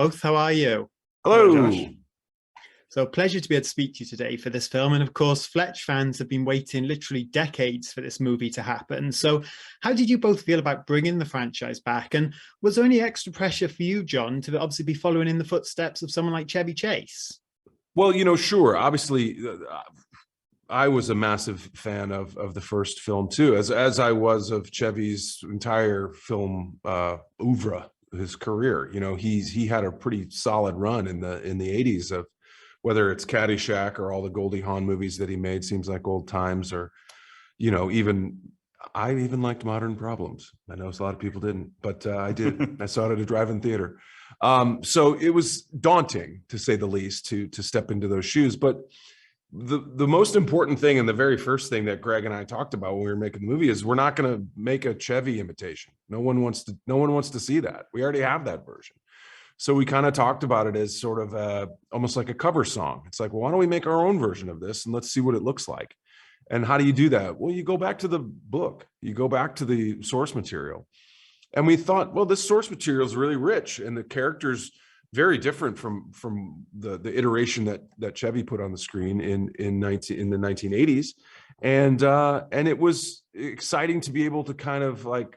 Both, how are you? Hello, Hello. Josh. So pleasure to be able to speak to you today for this film. And of course, Fletch fans have been waiting literally decades for this movie to happen. So how did you both feel about bringing the franchise back? And was there any extra pressure for you, Jon, to obviously be following in the footsteps of someone like Chevy Chase? Well, sure. Obviously, I was a massive fan of the first film too, as I was of Chevy's entire film oeuvre, his career. He had a pretty solid run in the '80s of whether it's Caddyshack or all the Goldie Hawn movies that he made, seems like old times, or even I even liked Modern Problems. I know a lot of people didn't, but I did. I saw it at a drive-in theater. So it was daunting, to say the least, to step into those shoes. But the most important thing, and the very first thing that Greg and I talked about when we were making the movie, is we're not going to make a Chevy imitation. No one wants to see that. We already have that version. So we kind of talked about it as sort of almost like a cover song. It's like, well, why don't we make our own version of this and let's see what it looks like. And how do you do that? Well, you go back to the book, you go back to the source material. And we thought, well, this source material is really rich, and the characters very different from the iteration that Chevy put on the screen in the 1980s. And it was exciting to be able to kind of like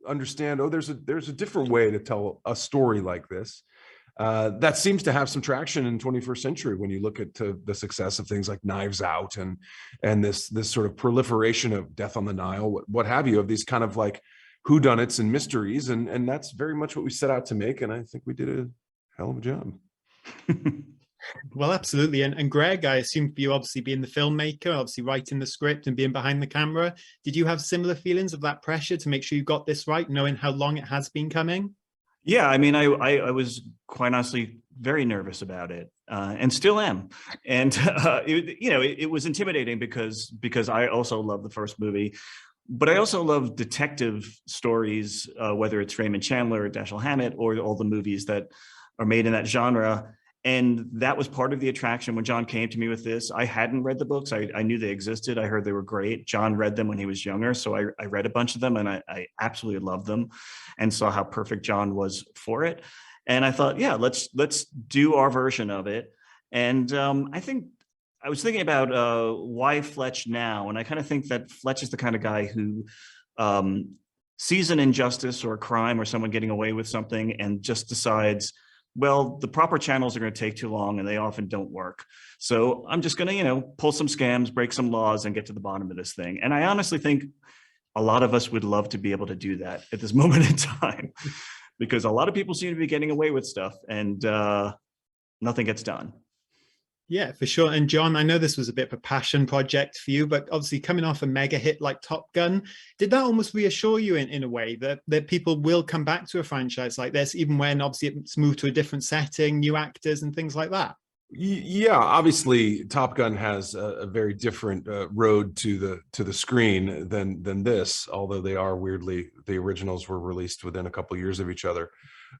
understand, oh, there's a different way to tell a story like this. That seems to have some traction in 21st century when you look at the success of things like Knives Out and this sort of proliferation of Death on the Nile, what have you, of these kind of like whodunits and mysteries, and that's very much what we set out to make, and I think we did a hell of a job. Well, absolutely. And Greg, I assume for you, obviously being the filmmaker, obviously writing the script and being behind the camera, did you have similar feelings of that pressure to make sure you got this right, knowing how long it has been coming? Yeah, I mean, I was quite honestly very nervous about it, and still am. And it was intimidating because I also love the first movie, but I also love detective stories, whether it's Raymond Chandler or Dashiell Hammett or all the movies that are made in that genre. And that was part of the attraction when Jon came to me with this. I hadn't read the books. I knew they existed. I heard they were great. Jon read them when he was younger. So I read a bunch of them, and I absolutely loved them and saw how perfect Jon was for it. And I thought, yeah, let's do our version of it. And I think I was thinking about why Fletch now. And I kind of think that Fletch is the kind of guy who sees an injustice or a crime or someone getting away with something and just decides, well, the proper channels are going to take too long and they often don't work. So I'm just going to, pull some scams, break some laws, and get to the bottom of this thing. And I honestly think a lot of us would love to be able to do that at this moment in time, because a lot of people seem to be getting away with stuff and nothing gets done. Yeah, for sure. And Jon, I know this was a bit of a passion project for you, but obviously coming off a mega hit like Top Gun, did that almost reassure you in a way that people will come back to a franchise like this, even when obviously it's moved to a different setting, new actors and things like that? Yeah, obviously Top Gun has a very different road to the screen than this, although they are weirdly, the originals were released within a couple of years of each other.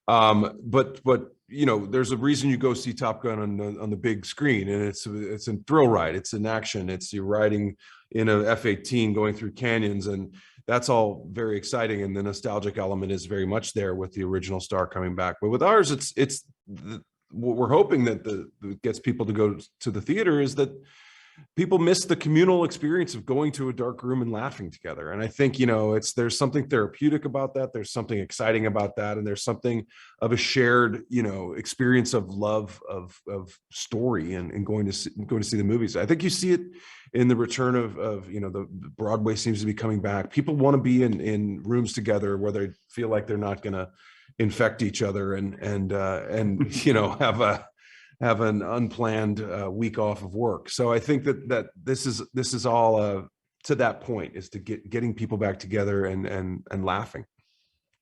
But there's a reason you go see Top Gun on the big screen, and it's a thrill ride. It's an action. It's you're riding in a F-18 going through canyons, and that's all very exciting. And the nostalgic element is very much there with the original star coming back. But with ours, what we're hoping that gets people to go to the theater is that people miss the communal experience of going to a dark room and laughing together. And I think, there's something therapeutic about that. There's something exciting about that. And there's something of a shared, experience of love of story and going to see the movies. I think you see it in the return of the Broadway seems to be coming back. People want to be in rooms together where they feel like they're not going to infect each other and have an unplanned week off of work. So I think that this is all to that point, is to getting people back together and laughing.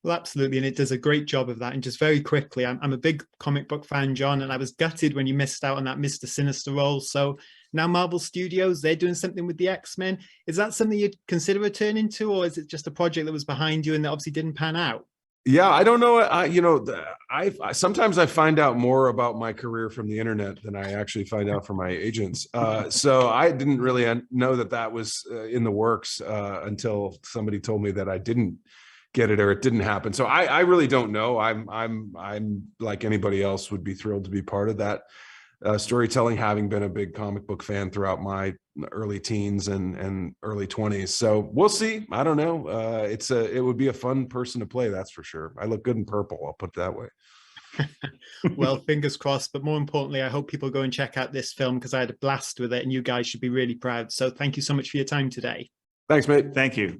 Well, absolutely. And it does a great job of that. And just very quickly, I'm a big comic book fan, Jon, and I was gutted when you missed out on that Mr. Sinister role. So now Marvel Studios, they're doing something with the X-Men. Is that something you'd consider returning to, or is it just a project that was behind you and that obviously didn't pan out? Yeah, I don't know. I sometimes I find out more about my career from the internet than I actually find out from my agents. So I didn't really know that was in the works until somebody told me that I didn't get it or it didn't happen. So I really don't know. I'm like anybody else would be thrilled to be part of that storytelling, having been a big comic book fan throughout my early teens and early 20s. So we'll see. I don't know. It would be a fun person to play, that's for sure. I look good in purple, I'll put it that way. Well, fingers crossed. But more importantly, I hope people go and check out this film, because I had a blast with it and you guys should be really proud. So thank you so much for your time today. Thanks, mate. Thank you.